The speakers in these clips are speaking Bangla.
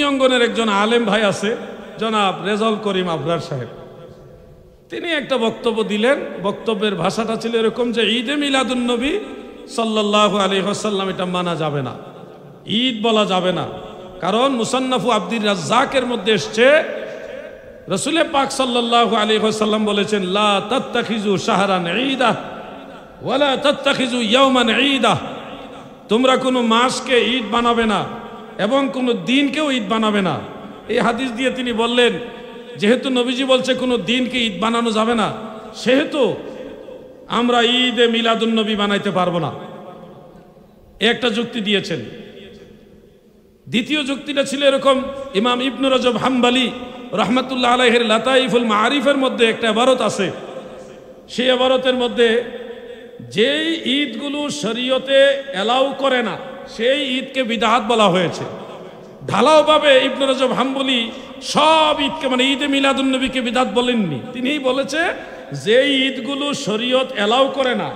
কর্মী অঙ্গনের একজন আলেম ভাই আছে, জনাব রেজাউল করিম আবরার সাহেব। তিনি একটা বক্তব্য দিলেন। বক্তব্যের ভাষাটা ছিল এরকম যে ঈদে মিলাদুন্নবী সাল্লাল্লাহু আলাইহি ওয়াসাল্লাম এটা মানা যাবে না, ঈদ বলা যাবে না। কারণ মুসান্নাফু আব্দুর রাজ্জাকের মধ্যে এসছে রাসূল পাক সাল্লাল্লাহু আলাইহি ওয়াসাল্লাম বলেছেন, লা তাত্তাখিজু শাহরান ঈদা ওয়ালা তাত্তাখিজু ইয়াওমান ঈদা, তোমরা কোনো মাসকে ঈদ বানাবে না এবং কোনো দিনকেও ঈদ বানাবে না। এই হাদিস দিয়ে তিনি বললেন, যেহেতু নবীজি বলছে কোনো দিনকে ঈদ বানানো যাবে না, সেহেতু আমরা ঈদে মিলাদুন্নবী বানাইতে পারবো না। একটা যুক্তি দিয়েছেন। দ্বিতীয় যুক্তিটা ছিল এরকম, ইমাম ইবনে রজব হাম্বলি রাহমাতুল্লাহ আলাইহির লাতাইফুল মাআরিফের মধ্যে একটা ইবারত আছে। সেই ইবারতের মধ্যে যেই ঈদগুলো শরীয়তে এলাউ করে না সেই ঈদকে বিদআত বলা হয়েছে। ঢালাওভাবে ইবনে রজব হাম্বলি সব ঈদকে মানে ঈদে মিলাদুন্নবীকে বিদআত বলেননি। তিনিই বলেছে যে ঈদগুলো শরীয়ত এলাউ করে না,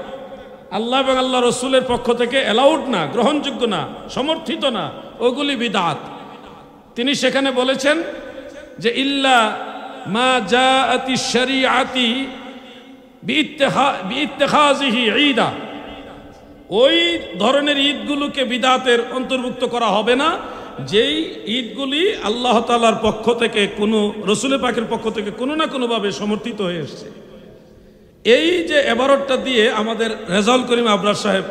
আল্লাহ এবং আল্লাহ রসুলের পক্ষ থেকে এলাউড না, গ্রহণযোগ্য না, সমর্থিত না, ওগুলি বিদআত। তিনি সেখানে বলেছেন যে ইল্লা মা জাআতি শরীআতি বিইত্তিখাযিহি ঈদা, ওই ধরনের ঈদগুলোকে বিদআতের অন্তর্ভুক্ত করা হবে না যেই ঈদগুলি আল্লাহ তাআলার পক্ষ থেকে কোনো রসুলের পাকের পক্ষ থেকে কোনো না কোনোভাবে সমর্থিত হয়ে এসছে। এই যে এবারতটা দিয়ে আমাদের রেজাউল করিম আবরার সাহেব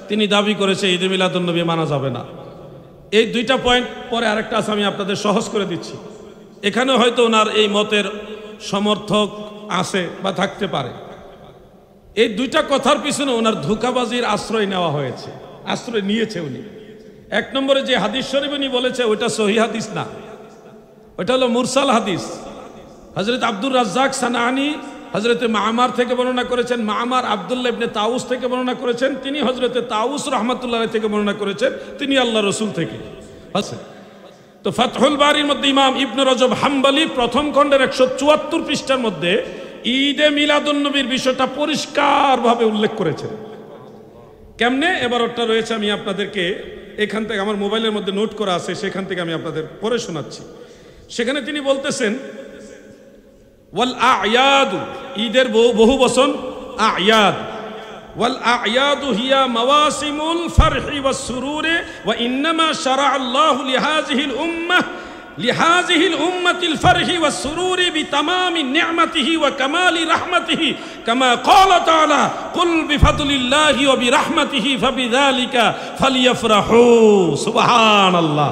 তিনি দাবি করেছে ঈদে মিলাদুন্নবী মানা যাবে না। এই দুইটা পয়েন্ট পরে আরেকটা আছে, আমি আপনাদের সহজ করে দিচ্ছি। এখানে হয়তো ওনার এই মতের সমর্থক আছে বা থাকতে পারে। এই দুইটা কথার পিছনে ওনার ধোঁকাবাজির আশ্রয় নেওয়া হয়েছে, আশ্রয় নিয়েছে উনি। এক নম্বরে যে হাদিস শরীফ উনি বলেছে ওইটা সহিহ হাদিস না, ওইটা হলো মুরসাল হাদিস। হযরত আব্দুর রাজ্জাক সানাআনী হযরতে মামার থেকে বর্ণনা করেছেন, মামার আব্দুল্লাহ ইবনে তাউস থেকে বর্ণনা করেছেন, তিনি হযরতে তাউস রাহমাতুল্লাহ আলাইহি থেকে বর্ণনা করেছেন, তিনি আল্লাহ রসুল থেকে আছে। তো ফাতহুল বারির মধ্যে ইমাম ইবনে রজব হাম্বলি প্রথম খণ্ডের 174 পৃষ্ঠার মধ্যে ঈদে মিলাদুন্নবীর বিষয়টা পরিষ্কারভাবে উল্লেখ করেছেন। কেমনে এবারটা রয়েছে আমি আপনাদেরকে এখান থেকে, আমার মোবাইলের মধ্যে নোট করা আছে, সেখান থেকে আমি আপনাদের পড়ে শোনাচ্ছি। সেখানে তিনি বলতেছেন, ওয়াল আ'য়াদু, ঈদের বহু বচন আ'য়াদ, ওয়াল আ'য়াদু হিয়া মাওয়াসিমুল ফারহি ওয়াস সুরুরি ওয়া ইন্নামা শারা'a আল্লাহু লিহাযিহিল উম্মাহ লিহাযিহিল উম্মাতিল ফারহি ওয়াস সুরুরি বিতামামি নি'মাতিহি ওয়া কামালি রাহমাতিহি কামা ক্বালা তাআলা কুল বিফাদলিল্লাহি ওয়া বিরাহমাতিহি ফাবিযালিকা ফালিয়াফরাহু। সুবহানাল্লাহ।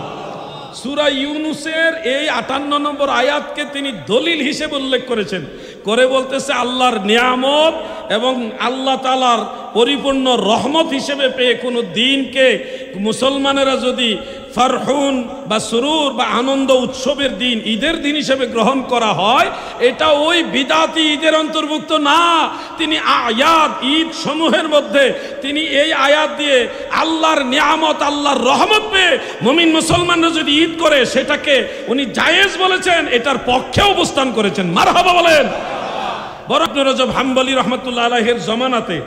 সূরা ইউনূসের এই 58 নম্বর আয়াতকে তিনি দলিল হিসেবে উল্লেখ করেছেন, করে বলতেছে আল্লাহর নিয়ামত এবং আল্লাহ তাআলার পরিপূর্ণ রহমত হিসেবে পেয়ে কোনো দিনকে মুসলমানেরা যদি ফারহুন বা সুরুর বা আনন্দ উৎসবের দিন, ঈদের দিন হিসেবে গ্রহণ করা হয়, এটা ওই বিদাতি ঈদের অন্তর্ভুক্ত না। তিনি আয়াত ঈদ সমূহের মধ্যে তিনি এই আয়াত দিয়ে আল্লাহর নিয়ামত আল্লাহর রহমত পেয়ে মুমিন মুসলমানরা যদি ঈদ করে সেটাকে উনি জায়েজ বলেছেন, এটার পক্ষে অবস্থান করেছেন। মারহাবা বলেন। বরং ইবনে রজব হাম্বলি রাহমাতুল্লাহ আলাইহির জমানাতে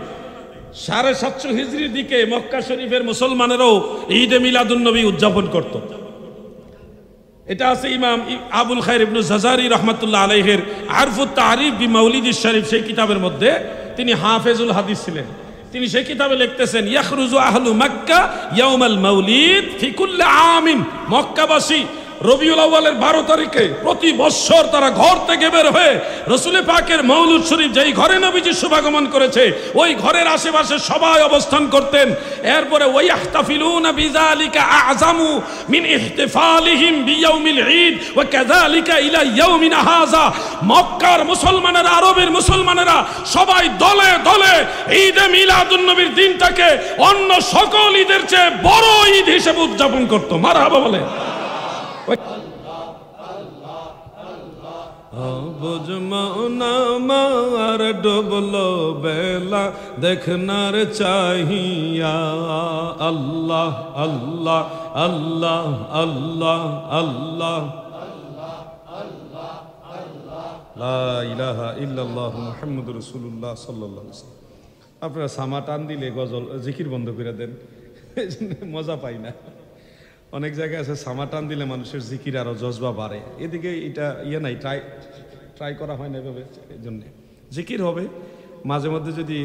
750 হিজরির দিকে মক্কা শরীফের মুসলমানেরাও ঈদে মিলাদুন্নবী উদযাপন করত। এটা আছে ইমাম আবুল খায়র ইবনে জাজারি রাহমাতুল্লাহ আলাইহির আরফুত তারিফ বি মাউলিদিশ শরীফ, সেই কিতাবের মধ্যে তিনি হাফেজুল হাদিস ছিলেন। তিনি সেই কিতাবে লিখতেছেন, ইয়াখরুজু আহলু মক্কা ইয়াউমাল মাউলিদ ফি কুল্লি আমিন, মক্কাবাসী রবিউল আউয়ালের 12 তারিখে প্রতি বছর তারা ঘর থেকে বের হয়ে রাসূল পাকের মাউলুদ শরীফ, যেই ঘরে নবীজি শুভাগমন করেছে, ওই ঘরের আশেপাশে সবাই অবস্থান করতেন। এরপরে ওয়াইহতাফিলুনা বিযালিকা আ'যামু মিন ইহতিফালিহিম বিয়াউমিল ঈদ ওয়া কাযালিকা ইলা ইয়াউমিনা হাযা। মক্কার মুসলমানেরা, আরবের মুসলমানেরা সবাই দলে দলে ঈদে মিলাদুন্নবীর দিনটাকে অন্য সকল ঈদের চেয়ে বড় ঈদ হিসেবে উদযাপন করত। মারহাবা বলে। বুঝমার ডুবলো বেলা দেখনার চাহিয়া, আল্লাহ আল্লাহ আল্লাহ আল্লাহ আল্লাহ লা ইলাহা ইল্লাল্লাহ মুহাম্মাদুর রাসূলুল্লাহ সাল্লাল্লাহু আলাইহি ওয়াসাল্লাম। আপনারা সামা টান দিলে গজল জিকির বন্ধ করে দেন, মজা পাই না। অনেক জায়গায় আছে সামা টান দিলে মানুষের জিকির আরো জজবা বাড়ে, এদিকে এটা নাই, ট্রাই করা হয় না এভাবে। এই জন্যে জিকির হবে মাঝে মধ্যে, যদি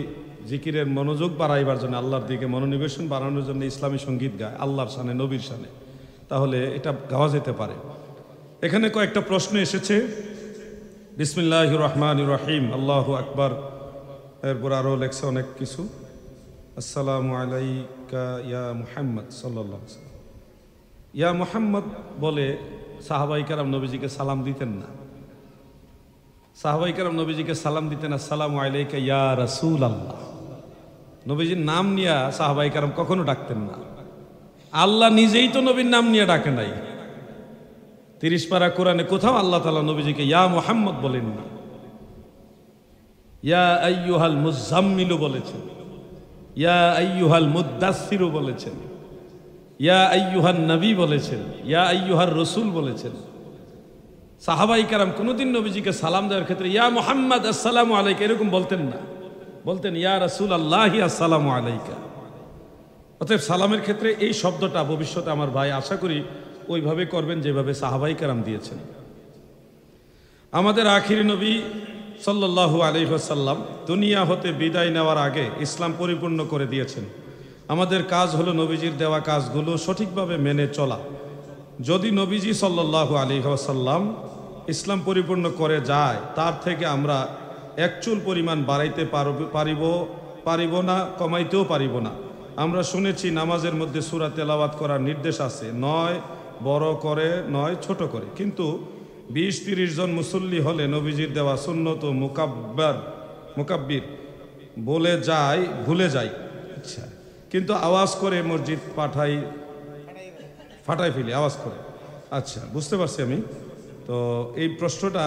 জিকিরের মনোযোগ বাড়াইবার জন্য, আল্লাহর দিকে মনোনিবেশন বাড়ানোর জন্য ইসলামী সঙ্গীত গায় আল্লাহর শানে, নবীর শানে, তাহলে এটা গাওয়া যেতে পারে। এখানে কয়েকটা প্রশ্ন এসেছে। বিসমিল্লাহির রহমানির রহিম, আল্লাহু আকবার, এরপর আরও লেখছে অনেক কিছু। আসসালামু আলাইকা ইয়া মুহাম্মদ সাল্লাল্লাহু আলাইহি ওয়াসাল্লাম। ইয়া মুহাম্মদ বলে সাহাবায়ে কেরাম নবীজিকে সালাম দিতেন না। সাহাবায়ে কেরাম নবীজিকে সালাম দিতেন আসসালামু আলাইকা ইয়া রাসূলুল্লাহ। নবীজির নাম নিয়ে সাহাবায়ে কেরাম কখনো ডাকতেন না। আল্লাহ নিজেই তো নবীর নাম নিয়ে ডাকে নাই। 30 পারা কোরআনে কোথাও আল্লাহ তাআলা নবীজিকে ইয়া মুহাম্মদ বলেননি। ইয়া আইয়ুহাল মুজাম্মিলু বলেছেন, ইয়া আইয়ুহাল মুদ্দাসসিরু বলেছেন, ইয়া আইয়ুহান নবী বলেছেন, ইয়া আইয়ুহার রাসূল বলেছেন। সাহাবায়ে কেরাম কোনোদিন নবীজিকে সালাম দেওয়ার ক্ষেত্রে ইয়া মুহাম্মদ আসসালামু আলাইকা এরকম বলতেন না, বলতেন ইয়া রাসূলুল্লাহি আসসালামু আলাইকা। অতএব সালামের ক্ষেত্রে এই শব্দটা ভবিষ্যতে আমার ভাই আশা করি ওইভাবে করবেন যেভাবে সাহাবায়ে কেরাম দিয়েছেন। আমাদের আখিরি নবী সাল্লাল্লাহু আলাইহি ওয়াসাল্লাম দুনিয়া হতে বিদায় নেওয়ার আগে ইসলাম পরিপূর্ণ করে দিয়েছেন। আমাদের কাজ হলো নবীজির দেওয়া কাজগুলো সঠিকভাবে মেনে চলা। যদি নবীজি সাল্লাল্লাহু আলাইহি ওয়াসাল্লাম ইসলাম পরিপূর্ণ করে যায়, তার থেকে আমরা এক চুল পরিমাণ বাড়াইতে পারিব না, কমাইতেও পারিব না। আমরা শুনেছি নামাজের মধ্যে সূরা তেলাওয়াত করার নির্দেশ আছে, নয় বড় করে নয় ছোট করে, কিন্তু 20-30 জন মুসল্লি হলে নবীজির দেওয়া সুন্নত ও মুকাব্বির ভুলে যায়। আচ্ছা, কিন্তু আওয়াজ করে মসজিদ ফাটাই ফেলি আওয়াজ করে। আচ্ছা, বুঝতে পারছি আমি। তো এই প্রশ্নটা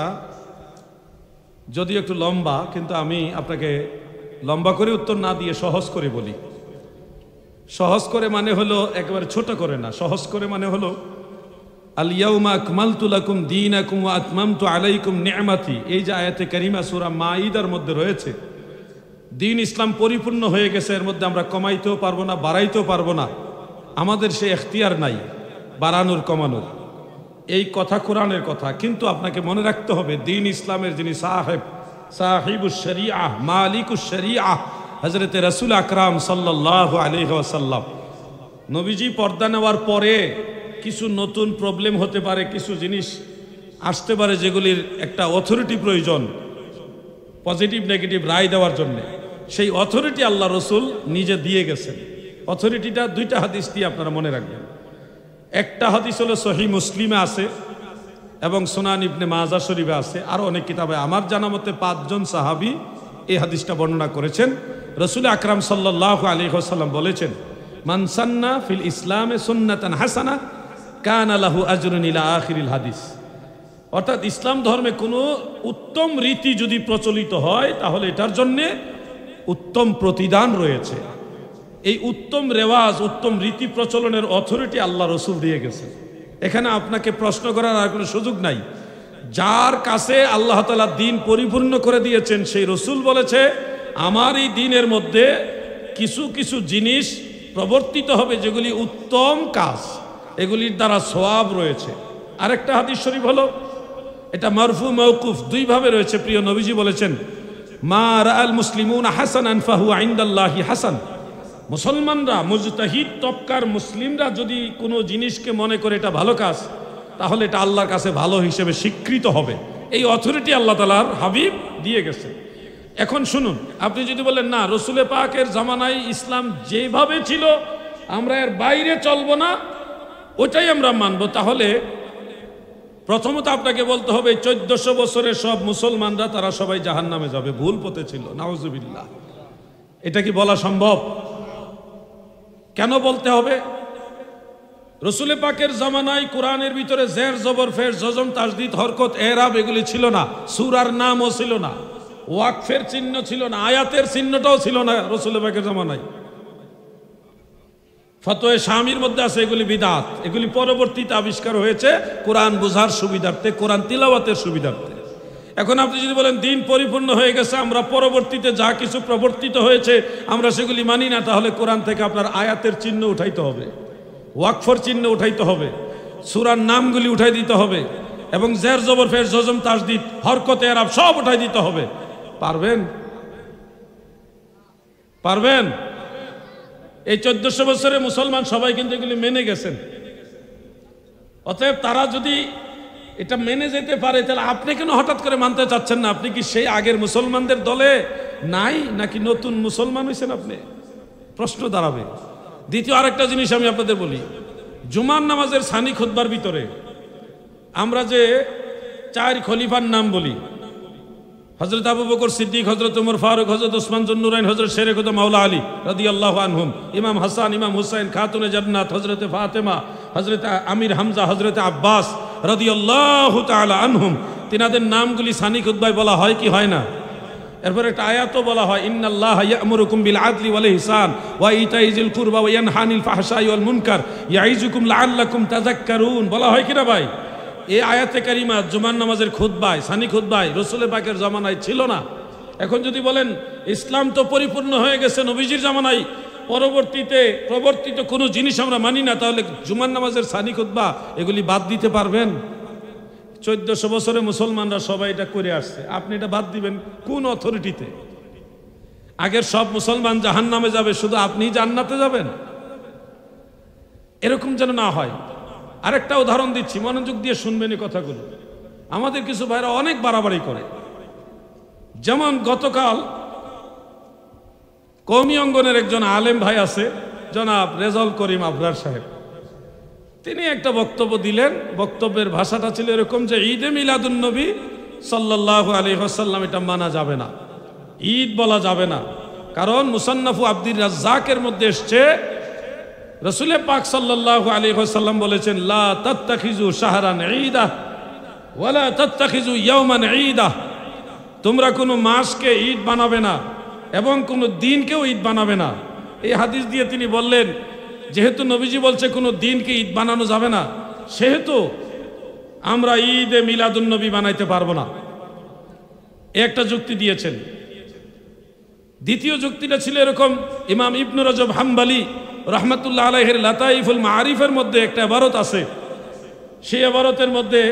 যদিও একটু লম্বা, কিন্তু আমি আপনাকে লম্বা করে উত্তর না দিয়ে সহজ করে বলি। সহজ করে মানে হলো একেবারে ছোট করে না, সহজ করে মানে হলো আল ইয়াউমা আকমালতু লাকুম দীনাকুম ওয়া আতমামতু আলাইকুম নি'মাতি। এই যে আয়াতে কারিমা সূরা মাঈদার মধ্যে রয়েছে, দিন ইসলাম পরিপূর্ণ হয়ে গেছে, এর মধ্যে আমরা কমাইতেও পারবো না, বাড়াইতেও পারবো না, আমাদের সে এখতিয়ার নাই বাড়ানোর কমানোর। এই কথা কোরআনের কথা, কিন্তু আপনাকে মনে রাখতে হবে দিন ইসলামের যিনি সাহিবুশ শরিয়াহ মালিকুশ শরিয়াহ হযরতে রাসূল আকরাম সাল্লাল্লাহু আলাইহি ওয়াসাল্লাম, নবীজি পর্দা নেওয়ার পরে কিছু নতুন প্রবলেম হতে পারে, কিছু জিনিস আসতে পারে যেগুলির একটা অথরিটি প্রয়োজন পজিটিভ নেগেটিভ রায় দেওয়ার জন্য। সেই অথরিটি আল্লাহ রসুল নিজে দিয়ে গেছেন। অথরিটিটা দুইটা হাদিস দিয়ে আপনারা মনে রাখবেন। একটা হাদিস হলো সহিহ মুসলিমে আছে এবং সুনান ইবনে মাজা শরীফে আছে, আরো অনেক কিতাবে। আমার জানা মতে 5 জন সাহাবী এই হাদিসটা বর্ণনা করেছেন। রাসূল আকরাম সাল্লাল্লাহু আলাইহি ওয়াসাল্লাম বলেছেন, মান সান্না ফিল ইসলামে সুন্নাতান হাসানা কানা লাহু আজরুন ইলা আখিরিল হাদিস। অর্থাৎ ইসলাম ধর্মে কোনো উত্তম রীতি যদি প্রচলিত হয়, তাহলে এটার জন্যে উত্তম প্রতিদান রয়েছে। এই উত্তম রেওয়াজ, উত্তম রীতি প্রচলনের অথরিটি আল্লাহ রসুল দিয়ে গেছে। এখানে আপনাকে প্রশ্ন করার আর কোনো সুযোগ নাই। যার কাছে আল্লাহ তাআলা দিন পরিপূর্ণ করে দিয়েছেন, সেই রসুল বলেছে আমার এই দিনের মধ্যে কিছু কিছু জিনিস প্রবর্তিত হবে যেগুলি উত্তম কাজ, এগুলির দ্বারা সওয়াব রয়েছে। আরেকটা হাদিস শরীফ হলো, এটা মারফু মাওকুফ দুই ভাবে রয়েছে। প্রিয় নবীজি বলেছেন, মা রাআল মুসলিমুনা হাসানান ফাহুয়া ইনদাল্লাহি হাসান। মুসলমানরা, মুজতাহিদ তবকার মুসলিমরা যদি কোনো জিনিসকে মনে করে এটা ভালো কাজ, তাহলে এটা আল্লাহর কাছে ভালো হিসেবে স্বীকৃত হবে। এই অথরিটি আল্লাহ তাআলার হাবিব দিয়ে গেছে। এখন শুনুন, আপনি যদি বলেন না রসুলে পাকের জামানায় ইসলাম যেভাবে ছিল আমরা এর বাইরে চলবো না, ওটাই আমরা মানবো, তাহলে প্রথমত আপনাকে বলতে হবে 1400 বছরের সব মুসলমানরা তারা সবাই জাহান্নামে যাবে, ভুল পথে ছিল। নাউজুবিল্লাহ। এটা কি বলা সম্ভব? কেন বলতে হবে? রসুলে পাকের জামানায় কোরআনের ভিতরে জের জবর ফের জজম তাসদিদ হরকত এরাব এগুলি ছিল না, সূরার নামও ছিল না, ওয়াকফের চিহ্ন ছিল না, আয়াতের চিহ্নটাও ছিল না রসুলে পাকের জামানায়। ফতোয়ে শামির মধ্যে আছে এগুলি বিদআত, এগুলি পরবর্তীতে আবিষ্কার হয়েছে কোরআন বোঝার সুবিধার্থে, কোরআন তিলাওয়াতের সুবিধার্থে। এখন আপনি যদি বলেন দিন পরিপূর্ণ হয়ে গেছে, আমরা পরবর্তীতে যা কিছু প্রবর্তিত হয়েছে আমরা সেগুলি মানি না, তাহলে কোরআন থেকে আপনার আয়াতের চিহ্ন উঠাইতে হবে। ওয়াকফর চিহ্ন উঠাইতে হবে, সূরার নামগুলি উঠাই দিতে হবে, এবং জের জবর ফের জজম তাসদিদ হরকতে আরব সব উঠাই দিতে হবে। পারবেন? পারবেন? এই 1400 বছরে মুসলমান সবাই কিন্তু এগুলি মেনে গেছেন। অতএব তারা যদি এটা মেনে যেতে পারে, তাহলে আপনি কেন হঠাৎ করে মানতে চাচ্ছেন না? আপনি কি সেই আগের মুসলমানদের দলে নাই, নাকি নতুন মুসলমান হয়েছেন আপনি? প্রশ্ন দাঁড়াবে। দ্বিতীয় আরেকটা জিনিস আমি আপনাদের বলি, জুমার নামাজের সানি খুতবার ভিতরে আমরা যে 4 খলিফার নাম বলি, হযরত আবু বকর সিদ্দিক, হযরত ওমর ফারুক, হযরত ওসমান যুন্নুরাইন, হযরত শেরে খুদা মাওলা আলী রাদিয়াল্লাহু আনহুম, ইমাম হাসান, ইমাম হুসাইন, খাতুনে জান্নাত, হযরত ফাতেমা, হযরত আমির হামজা, হযরত আব্বাস রাদিয়াল্লাহু তাআলা আনহুম, তিনাদের নামগুলি সানি খুতবায় বলা হয় কি হয় না? এরপর একটা আয়াতও বলা হয়, ইন্নাল্লাহা ইয়া'মুরুকুম বিল আদলি ওয়াল ইহসান ওয়া ইতাই যিল কুরবা ওয়া ইয়ানহা আনিল ফাহশাই ওয়াল মুনকার ইয়াইযুকুম লাআল্লাকুম তাযাক্কারুন। বলা হয় কিনা ভাই? এই আয়াতে কারিমা জুমার নামাজের খুতবায়, সানি খুতবায় রাসূল পাকের জামানায় ছিল না। এখন যদি বলেন ইসলাম তো পরিপূর্ণ হয়ে গেছে নবীজির জামানায়, পরবর্তীতে প্রবর্তিত কোনো জিনিস আমরা মানি না, তাহলে জুমার নামাজের সানি খুতবা এগুলি বাদ দিতে পারবেন? 1400 বছরে মুসলমানরা সবাই এটা করে আসছে, আপনি এটা বাদ দিবেন কোন অথরিটিতে? আগের সব মুসলমান জাহান্নামে যাবে, শুধু আপনি জান্নাতে যাবেন? এরকম যেন না হয়। আরেকটা উদাহরণ দিচ্ছি, মনোযোগ দিয়ে শুনবেন এই কথাগুলো। আমাদের কিছু ভাইরা অনেক বাড়াবাড়ি করে। যেমন গতকাল কওমি অঙ্গনের একজন আলেম ভাই আছে, জনাব রেজাউল করিম আবরার সাহেব, তিনি একটা বক্তব্য দিলেন। বক্তব্যের ভাষাটা ছিল এরকম যে ঈদে মিলাদুন নবী সাল্লাল্লাহু আলাইহি ওয়াসাল্লাম এটা মানা যাবে না, ঈদ বলা যাবে না। কারণ মুসান্নাফু আব্দুর রাজ্জাকের মধ্যে এসছে রাসূল পাক সাল্লাল্লাহু আলাইহি ওয়াসাল্লাম বলেছেন, লা তাত্তাখিজু শাহরান ঈদা ওয়ালা তাত্তাখিজু ইয়াওমান ঈদা, তোমরা কোনো মাসকে ঈদ বানাবে না এবং কোনো দিনকেও ঈদ বানাবে না। এই হাদিস দিয়ে তিনি বললেন, যেহেতু নবীজি বলছে কোনো দিনকে ঈদ বানানো যাবে না, সেহেতু আমরা ঈদে মিলাদুন নবী বানাইতে পারবো না। একটা যুক্তি দিয়েছেন। দ্বিতীয় যুক্তিটা ছিল এরকম, ইমাম ইবনু রজব হাম্বলি রাহমাতুল্লাহ আলাইহির লাতাইফুল মাআরিফের মধ্যে একটা ইবারত আছে। সেই ইবারতের মধ্যে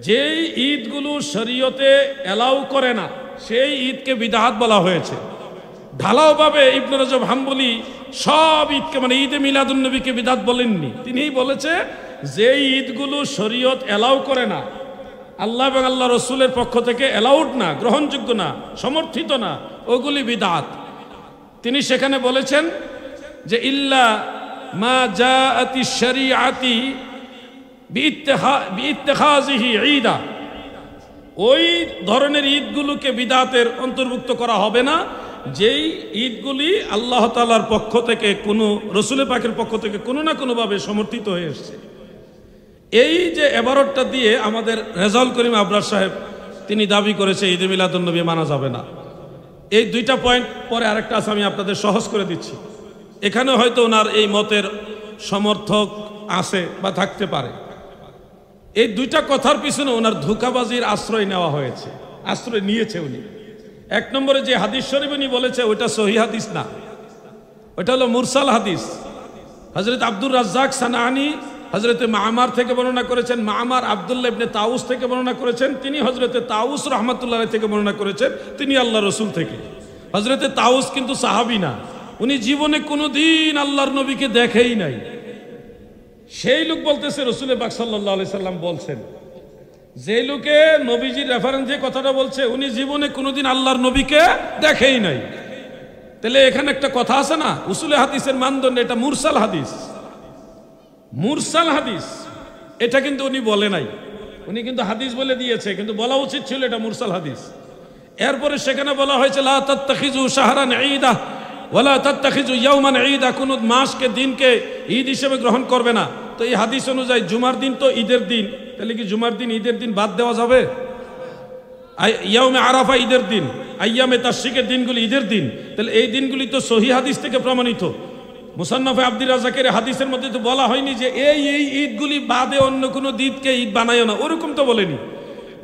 যেই ঈদগুলো শরীয়তে এলাউ করে না সেই ঈদকে বিদআত বলা হয়েছে। ঢালাওভাবে ইবনু রজব হাম্বলি সব ঈদকে, মানে ঈদে মিলাদুন নবীকে বিদআত বলেননি। তিনিই বলেছে যে ঈদগুলো শরীয়ত এলাউ করে না, আল্লাহ এবং আল্লাহ রসুলের পক্ষ থেকে এলাউড না, গ্রহণযোগ্য না, সমর্থিত না, ওগুলি বিদআত। তিনি সেখানে বলেছেন যে ইল্লা মা জাআতি শরীআতি বিইত্তিখাযিহি ঈদা, ওই ধরনের ঈদগুলোকে বিদআতের অন্তর্ভুক্ত করা হবে না যেই ঈদগুলি আল্লাহ তাআলার পক্ষ থেকে, কোনো রসুলের পাকের পক্ষ থেকে কোনো না কোনোভাবে সমর্থিত হয়ে এসছে। এই যে এবারতটা দিয়ে আমাদের রেজাউল করিম আবরার সাহেব তিনি দাবি করেছে ঈদে মিলাদুন নবী মানা যাবে না। এই দুইটা পয়েন্ট, পরে আরেকটা আছে আমি আপনাদের সহজ করে দিচ্ছি। এখানে হয়তো ওনার এই মতের সমর্থক আছে বা থাকতে পারে। এই দুইটা কথার পিছনে ওনার ধোঁকাবাজির আশ্রয় নেওয়া হয়েছে, আশ্রয় নিয়েছে উনি। এক নম্বরে যে হাদিস শরীফ উনি বলেছে ওইটা সহিহ হাদিস না, ওইটা হলো মুরসাল হাদিস। হযরত আব্দুর রাজ্জাক সানাআনী হযরতে মামার থেকে বর্ণনা করেছেন, মামার আব্দুল্লাহ ইবনে তাউস থেকে বর্ণনা করেছেন, তিনি হযরতে তাউস রাহমাতুল্লাহ আলাইহি থেকে বর্ণনা করেছেন, তিনি আল্লাহ রসুল থেকে। হযরতে তাউস কিন্তু সাহাবী না, উনি জীবনে কোনোদিন আল্লাহর নবীকে দেখেই নাই। সেই লোক বলতেছে রাসূল পাক সাল্লাল্লাহু আলাইহি সাল্লাম বলছেন, যে লোকে নবীজির রেফারেন্স দিয়ে কথাটা বলছে উনি জীবনে কোনোদিন আল্লাহর নবীকে দেখেই নাই। তাহলে এখানে একটা কথা আছে না, উসুলে হাদিসের মানদণ্ড, এটা মুরসাল হাদিস। মুরসাল হাদিস এটা কিন্তু উনি বলে নাই, উনি কিন্তু হাদিস বলে দিয়েছে, কিন্তু বলা উচিত ছিল এটা মুরসাল হাদিস। এরপরে সেখানে বলা হয়েছে লা তাত্তাখিজু শাহরান ঈদা ওয়ালা তাত্তাখিজু ইয়াওমান ঈদা, কোন মাসকে দিনকে ঈদ হিসেবে গ্রহণ করবে না। তো এই হাদিস অনুযায়ী জুমার দিন তো ঈদের দিন, তাহলে কি জুমার দিন ঈদের দিন বাদ দেওয়া যাবে? ইয়াউমে আরাফা ঈদের দিন, আইয়ামে তাশরিকের দিনগুলি ঈদের দিন, তাহলে এই দিনগুলি তো সহিহ হাদিস থেকে প্রমাণিত। মুসান্নাফে আব্দুর রাজ্জাকের হাদিসের মধ্যে তো বলা হয়নি যে এই ঈদগুলি বাদে অন্য কোনো ঈদকে ঈদ বানায়ও না, ওরকম তো বলেনি।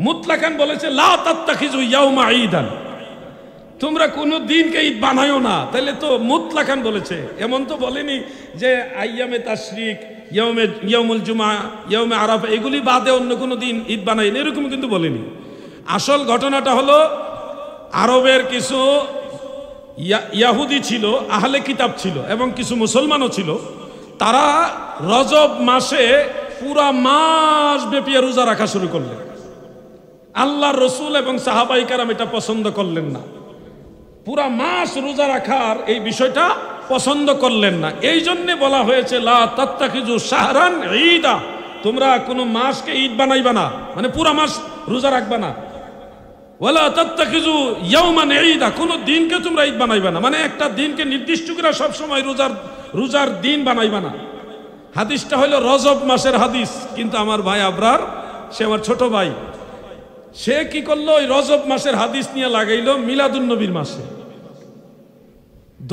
মুতলাকান বলেছে লা তাত্তাখিজু ইয়াউমা ঈদান, তোমরা কোনো দিনকে ঈদ বানায়ও না, তাহলে তো মুতলাকান বলেছে। এমন তো বলেনি যে আইয়ামে তাশরিক, ইয়াউমুল জুমা, ইয়াউমে আরাফা এগুলি বাদে অন্য কোনো দিন ঈদ বানাই না, এরকম কিন্তু বলেনি। আসল ঘটনাটা হলো আরবের কিছু ইয়াহুদি ছিল, আহলে কিতাব ছিল এবং কিছু মুসলমানও ছিল। তারা রজব মাসে পুরা মাস ব্যাপী রোজা রাখা শুরু করলেন। আল্লাহর রসুল এবং সাহাবাই কেরাম এটা পছন্দ করলেন না, পুরা মাস রোজা রাখার এই বিষয়টা পছন্দ করলেন না। এই জন্য বলা হয়েছে লা তাত্তাখিজু শাহরান ঈদা, তোমরা কোনো মাসকে ঈদ বানাইবা না, মানে পুরা মাস রোজা রাখবা না। ওয়ালা তাত্তাখিজু ইয়াওমান ঈদা, কোনো দিনকে তোমরা ঈদ বানাইবা না, মানে একটা দিনকে নির্দিষ্ট করে সব সময় রোজার দিন বানাইবা না। হাদিসটা হলো রজব মাসের হাদিস, কিন্তু আমার ভাই আবরার, সে আমার ছোট ভাই, সে কি করলো, ওই রজব মাসের হাদিস নিয়ে লাগাইলো মিলাদুন নবীর মাসে।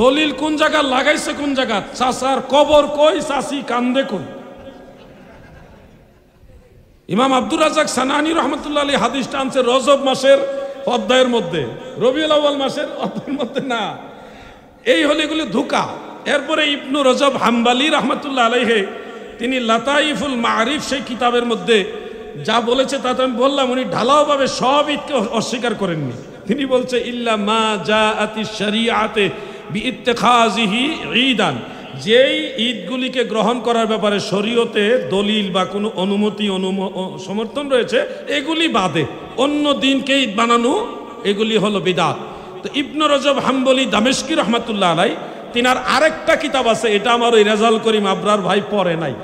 দলিল কোন জায়গা লাগাইছে, কোন জায়গা, চাচার কবর কই, চাচি কান্দে কই। ইমাম আব্দুর রাজ্জাক সানানি রহমতুল্লাহ আলাইহি হাদিসটা আনছে রজব মাসের অধ্যায়ের মধ্যে, রবিউল আউয়াল মাসের অধ্যায়ের মধ্যে না। এই হলো এগুলো ধোঁকা। এরপরে ইবনু রজব হাম্বালি রহমতুল্লাহ আলাইহি তিনি লাতাইফুল মারিফ সেই কিতাবের মধ্যে যা বলেছে তা তো আমি বললাম, উনি ঢালাওভাবে সব ঈদকে অস্বীকার করেননি। তিনি বলছে ইল্লা মা জাআতি শরিয়াতে বিইত্তিখাযিহি ঈদান, যেই ঈদগুলিকে গ্রহণ করার ব্যাপারে শরীয়তে দলিল বা কোনো অনুমতি সমর্থন রয়েছে এগুলি বাদে অন্য দিনকে ঈদ বানানো এগুলি হলো বিদআত। তো ইবনু রজব হাম্বলি দামেশকি রহমাতুল্লাহ আলাইহি তিনার আরেকটা কিতাব আছে, এটা আমার ওই রেজাল করিম আবরার ভাই পড়ে নাই।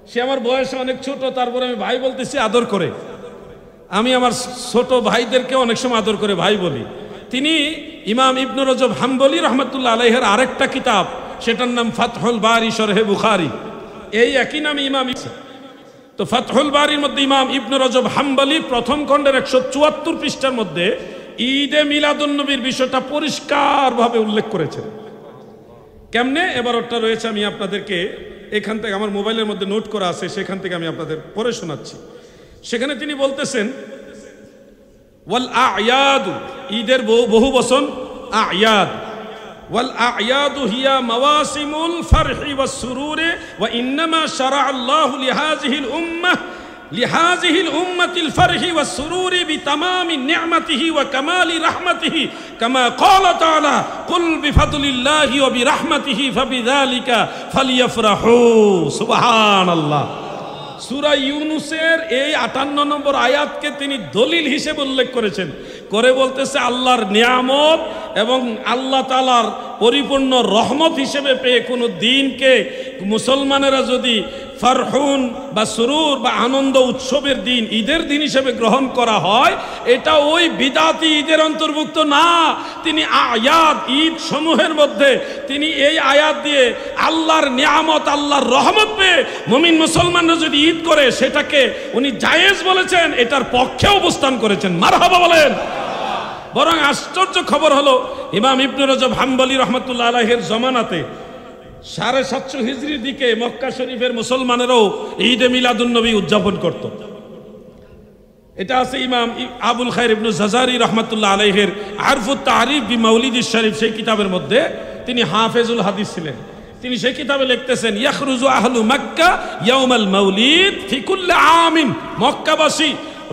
সে আমার বয়সে অনেক ছোট, তারপরে আমি ভাই বলতেছি আদর করে। আমি আমার ছোট ভাইদেরকে অনেক সময় আদর করে ভাই বলি। তিনি ইমাম ইবনু রজব হাম্বলি রহমতুল্লাহ আলাইহির আরেকটা কিতাব, সেটার নাম ফাতহুল বারি শরহে বুখারী, এই একই নামে ইমাম। তো ফাতহুল বারির মধ্যে ইমাম ইবনু রজব হাম্বলি প্রথম খণ্ডের 174 পৃষ্ঠার মধ্যে ঈদে মিলাদুন নবীর বিষয়টা পরিষ্কারভাবে উল্লেখ করেছেন। কেমনে, এবার ওটা রয়েছে, আমি আপনাদেরকে এখান থেকে আমার মোবাইলের মধ্যে নোট করা আছে, সেখান থেকে আমি আপনাদের পড়ে শোনাচ্ছি। সেখানে তিনি বলতেছেন ওয়াল আ'য়াদু, ঈদের বহু বচন আ'য়াদ, ওয়াল আ'য়াদু হিয়া মাওয়াসিমুল ফারহি ওয়াস সুরুরি ওয়া ইন্নামা শারা'a আল্লাহু লিহাযিহিল উম্মাহ লিহাযিহিল উম্মাতিল ফারহি ওয়াস সুরুরি বিতামামি নি'মাতিহি ওয়া কামালি রাহমাতিহি কামা ক্বালা তাআলা কুল বিফাদলিল্লাহি ওয়া বিরাহমাতিহি ফাবিযালিকা ফালিয়াফরাহু। সুবহানাল্লাহ। সূরা ইউনূসের এই 58 নম্বর আয়াতকে তিনি দলিল হিসেবে উল্লেখ করেছেন, করে বলতেছে আল্লাহর নিয়ামত এবং আল্লাহ তাআলার পরিপূর্ণ রহমত হিসেবে পেয়ে কোনো দিনকে মুসলমানেরা যদি ফারহুন বা সুরুর বা আনন্দ উৎসবের দিন, ঈদের দিন হিসেবে গ্রহণ করা হয়, এটা ওই বিদাতি ঈদের অন্তর্ভুক্ত না। তিনি আয়াত ঈদ সমূহের মধ্যে তিনি এই আয়াত দিয়ে আল্লাহর নিয়ামত, আল্লাহর রহমত পেয়ে মুমিন মুসলমানরা যদি ঈদ করে সেটাকে উনি জায়েজ বলেছেন, এটার পক্ষে অবস্থান করেছেন। মারহাবা বলেন। বরং আশ্চর্য খবর হলো ইমাম ইবনু রজব হাম্বলি রহমতুল্লাহ আলাইহির জমানাতে 750 হিজরির দিকে মক্কা শরীফের মুসলমানেরাও ঈদে মিলাদুন নবী উদযাপন করত। এটা আছে ইমাম আবুল খায়র ইবনু জাজারি রহমতুল্লাহ আলাইহির আরফুত তারিফ বি মাউলিদিশ শরীফ সেই কিতাবের মধ্যে, তিনি হাফেজুল হাদিস ছিলেন। তিনি সেই কিতাবে লিখতেছেন ইয়াখরুজু আহলু মক্কা ইয়াউমাল মাউলিদ ফি কুল্লি আমিন, মক্কাবাসী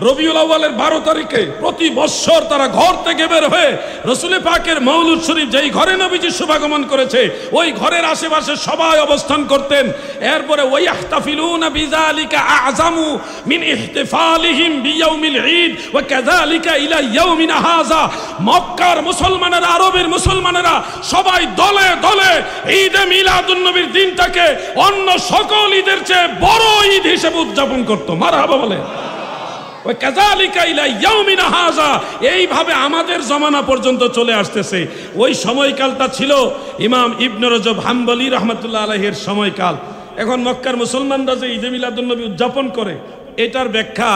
রবিউল আউয়ালের 12 তারিখে প্রতি বছর তারা ঘর থেকে বের হয়ে রাসূল পাকের মাউলুদ শরীফ, যেই ঘরে নবীজি শুভাগমন করেছে ওই ঘরের আশেপাশে সবাই অবস্থান করতেন। এরপরে ওয়াইহতাফিলুনা বিযালিকা আ'যামু মিন ইহতিফালিহিম বিয়াউমিল ঈদ ওয়া কাযালিকা ইলা ইয়াউমিনা হাযা। মক্কার মুসলমানেরা, আরবের মুসলমানেরা সবাই দলে দলে ঈদে মিলাদুন নবীর দিনটাকে অন্য সকল ঈদের চেয়ে বড় ঈদ হিসেবে উদযাপন করত। মারহাবা বলে। এইভাবে আমাদের জমানা পর্যন্ত চলে আসতেছে। ওই সময়কালটা ছিল ইমাম ইবনে রজব হাম্বলি রহমতুল্লাহ আলাইহির সময়কাল। এখন মক্কার মুসলমানরা যে ঈদে মিলাদুন নবী উদযাপন করে, এটার ব্যাখ্যা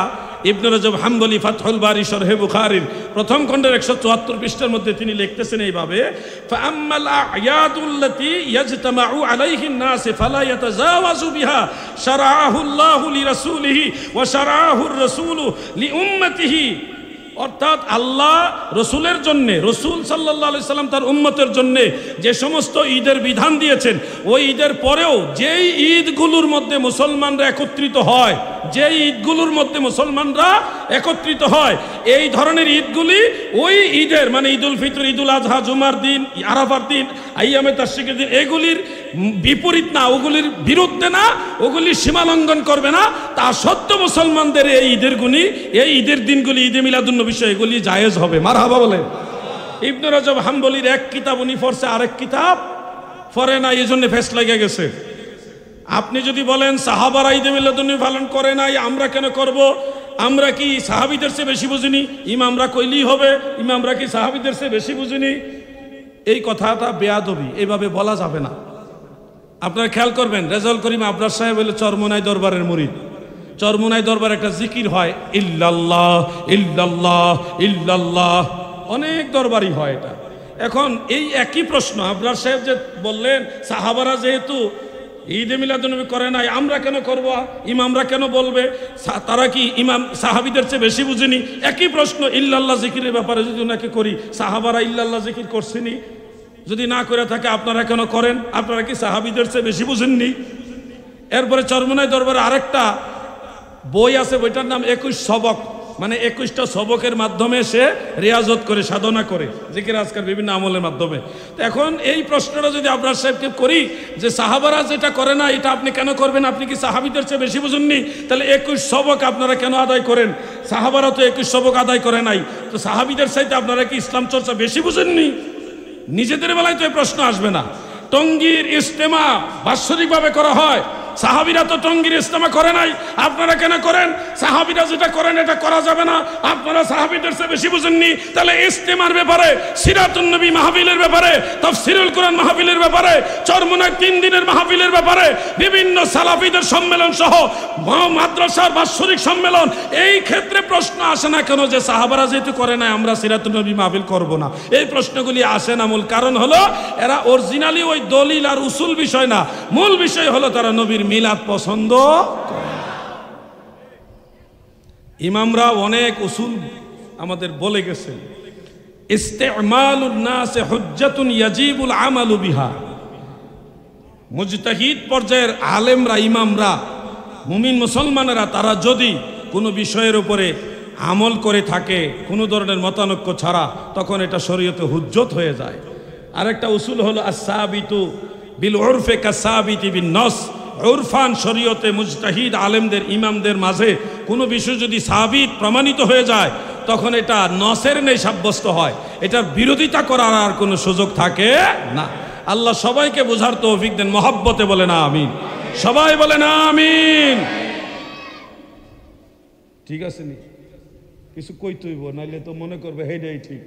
ইবনে রজব হাম্বলি ফাতহুল বারি শরহে বুখারীর প্রথম খণ্ডের 174 পৃষ্ঠার মধ্যে তিনি লিখতেছেন এইভাবে, ফাআম্মাল আ'য়াদুল্লাতী ইয়াজতামাউ আলাইহিন নাস ফালা ইয়াতাজাওয়াজু বিহা শারাআহু আল্লাহু লিরাসূলিহি ওয়া শারাআহুর রাসূলু লিউম্মাতিহি অর্থাৎ আল্লাহ রসুলের জন্যে, রসুল সাল্লাল্লাহু আলাইহি সাল্লাম তার উম্মতের জন্যে যে সমস্ত ঈদের বিধান দিয়েছেন, ওই ঈদের পরেও যেই ঈদগুলোর মধ্যে মুসলমানরা একত্রিত হয়, যেই ঈদগুলোর মধ্যে মুসলমানরা একত্রিত হয়, এই ধরনের ঈদগুলি ওই ঈদের মানে ঈদুল ফিতর, ঈদুল আজহা, জুমার দিন, আরাফার দিন, আইয়ামে তাশরিকের দিন, এগুলির বিপরীত না, ওগুলির বিরুদ্ধে না, ওগুলি সীমালঙ্ঘন করবে না। তা সত্ত্বেও মুসলমানদের এই ঈদের গুণী, এই ঈদের দিনগুলি, ঈদে মিলাদুন্নবী, এগুলি জায়েজ হবে। মারহাবা বলে। ইবনে রজব হাম্বলির এক কিতাব উনি পড়ছে, আরেক কিতাব পড়ে না, এই জন্য ফেস লেগে গেছে। আপনি যদি বলেন সাহাবারা ঈদে মিলাদুন্নবী পালন করে নাই, আমরা কেন করব? আমরা কি সাহাবীদের চেয়ে বেশি বুঝিনি? ইমামরা কইলেই হবে, ইমামরা কি সাহাবীদের চেয়ে বেশি বুঝিনি? এই কথাটা বেয়াদবি, এইভাবে বলা যাবে না। আপনারা খেয়াল করবেন, রেজাউল করিম আবরার সাহেব হলো চরমোনাই দরবারের মুরিদ। চরমোনাই দরবার একটা জিকির হয়, ইল্লাল্লাহ ইল্লাল্লাহ ইল্লাল্লাহ, অনেক দরবারই হয় এটা। এখন এই একই প্রশ্ন আবরার সাহেব যে বললেন, সাহাবারা যেহেতু ঈদে মিলাদুন্নবী করে নাই, আমরা কেন করব? ইমামরা কেন বলবে? তারা কি ইমাম সাহাবীদের চেয়ে বেশি বুঝেনি? একই প্রশ্ন ইল্লাল্লাহ জিকিরের ব্যাপারে যদি ওনাকে করি, সাহাবারা ইল্লাল্লাহ জিকির করছেনি, যদি না করে থাকে আপনারা কেন করেন? আপনারা কি সাহাবীদের চেয়ে বেশি বুঝেননি? এরপরে চরমোনাই দরবারে আরেকটা বই আছে, বইটার নাম 21 সবক, মানে 21টা সবকের মাধ্যমে সে রিয়াজত করে, সাধনা করে, জিকির আজকার বিভিন্ন আমলের মাধ্যমে। তো এখন এই প্রশ্নটা যদি আবরার সাহেবকে করি যে সাহাবারা যেটা করে না, এটা আপনি কেন করবেন? আপনি কি সাহাবীদের চেয়ে বেশি বুঝেননি? তাহলে 21 সবক আপনারা কেন আদায় করেন? সাহাবারা তো 21 সবক আদায় করে নাই, তো সাহাবীদের চাইতে আপনারা কি ইসলাম চর্চা বেশি বুঝেননি? নিজেদের বেলায় তো এই প্রশ্ন আসবে না। টঙ্গীর ইজতেমা বাৎসরিকভাবে করা হয়, সাহাবীরা তো টঙ্গীর ইজতেমা করে নাই, আপনারা কেন করেন? সাহাবীরা যেটা করেন এটা করা যাবে না, আপনারা সাহাবীদের চেয়ে বেশি বুঝেননি। তাহলে ইজতেমার ব্যাপারে, সিরাতুন নবী মাহফিলের ব্যাপারে, তাফসীরুল কোরআন মাহফিলের ব্যাপারে, চরমোনাই 3 দিনের মাহফিলের ব্যাপারে, বিভিন্ন সালাফিদের সম্মেলন সহ মাদ্রাসার বাৎসরিক সম্মেলন, এই ক্ষেত্রে প্রশ্ন আসে না কেন যে সাহাবারা যেহেতু করে নাই আমরা সিরাতুন নবী মাহফিল করব না? এই প্রশ্নগুলি আসে না। মূল কারণ হলো এরা অরিজিনালি ওই দলিল আর উসুল বিষয় না, মূল বিষয় হলো তারা নবীর মিলাদ পছন্দ করে। ইমামরা অনেক উসুল আমাদের বলে গেছেন, ইস্তেমালুন নাস হুজ্জাতুন ইয়াজিবুল আমালু বিহা। মুজতাহিদ পর্যায়ের আলেমরা, ইমামরা, মুমিন মুসলমানেরা, তারা যদি কোনো বিষয়ের উপরে আমল করে থাকে কোনো ধরনের মতানৈক্য ছাড়া, তখন এটা শরীয়তে হুজ্জত হয়ে যায়। আরেকটা উসুল হলো আস-সাবিতু বিল উরফি কাসাবিতি বিন নস। উরফান শরীয়তে মুজতাহিদ আলেমদের, ইমামদের মাঝে কোনো বিষয় যদি সাবিত প্রমাণিত হয়ে যায়, তখন এটা নসের নেই সাব্যস্ত হয়, এটার বিরোধিতা করার আর কোনো সুযোগ থাকে না। আল্লাহ সবাইকে বোঝার তৌফিক দেন, মহব্বতে বলে না আমিন। সবাই বলে না আমিন। ঠিক আছে নি? কিছু কইতেইব, নাইলে তো মনে করবে হেডাই ঠিক।